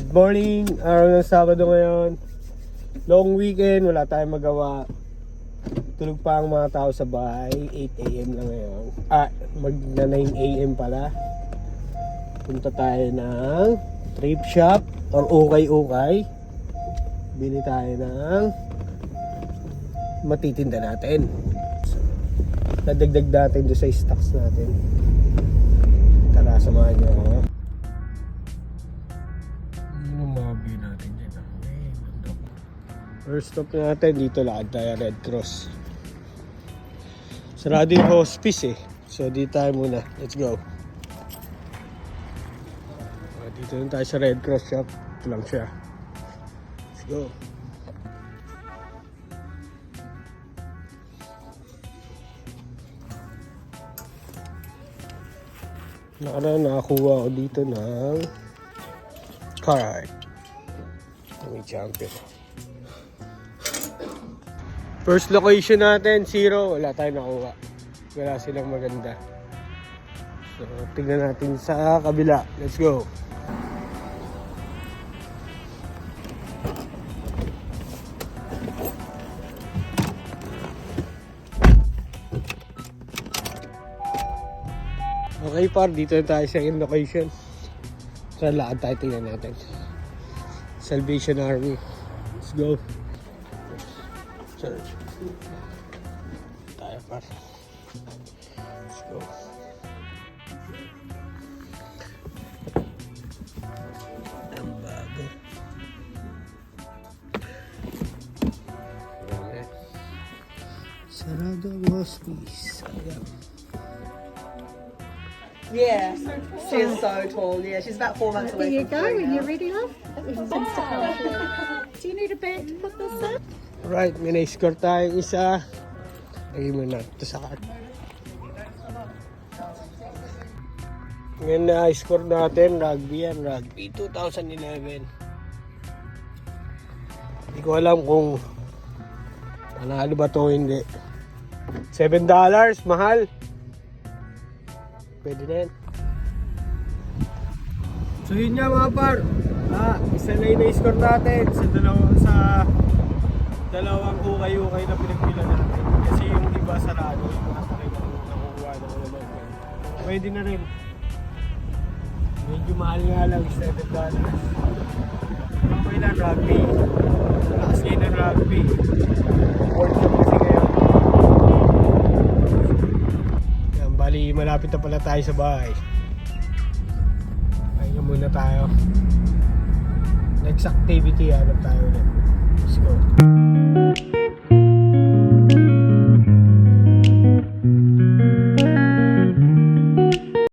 Good morning, araw ng Sabado ngayon. Long weekend, wala tayong magawa. Tulog pa ang mga tao sa bahay. 8 AM lang ngayon. Magna 9 AM pala. Punta tayo ng thrift shop or ukay-ukay. Bili tayo ng matitinda natin. Nadagdag natin doon sa stocks natin. Tara, samahan niyo ako. First stop natin, dito lakad tayo, Red Cross. Sarado yung hospice eh. So dito tayo muna, let's go. Dito lang tayo sa Red Cross shop. Ito lang siya. Let's go. Nakakuha ako dito ng card. May champion. First location natin, 0. Wala tayong nakuha. Wala silang maganda. So, tignan natin sa kabila. Let's go. Okay par, dito na tayo sa second location. Sa lakad tayo, tignan natin. Salvation Army. Let's go. Search. Tayo par. Let's go. Ang bago. Sarado ang hospice. Ayan. Yeah, she's so tall. Yeah, she's about 4 months There away you from go, 3 when now. you're ready, love. Do you need a bag to put this in? Alright, may na-score tayong isa. Lagay mo na ito sa card. Ngayon na-score natin, rugby yan. Rugby 2011. Hindi ko alam kung panalo ba ito o hindi. $7, mahal. Pwede na yan. So yun nga mga par. Isa na yung na-score natin sa dalawang ukay-ukay na pinagpila natin. Kasi yung iba sarado, yung mga sakay na nakukuha na naman. Pwede na rin. Medyo mahal nga lang, $7. Okay na, rugby. Lakas ngayon ng rugby. World Cup kasi ngayon. Yan, bali malapit na pala tayo sa bahay. Pahinga muna tayo. Next activity, hanap tayo ulit.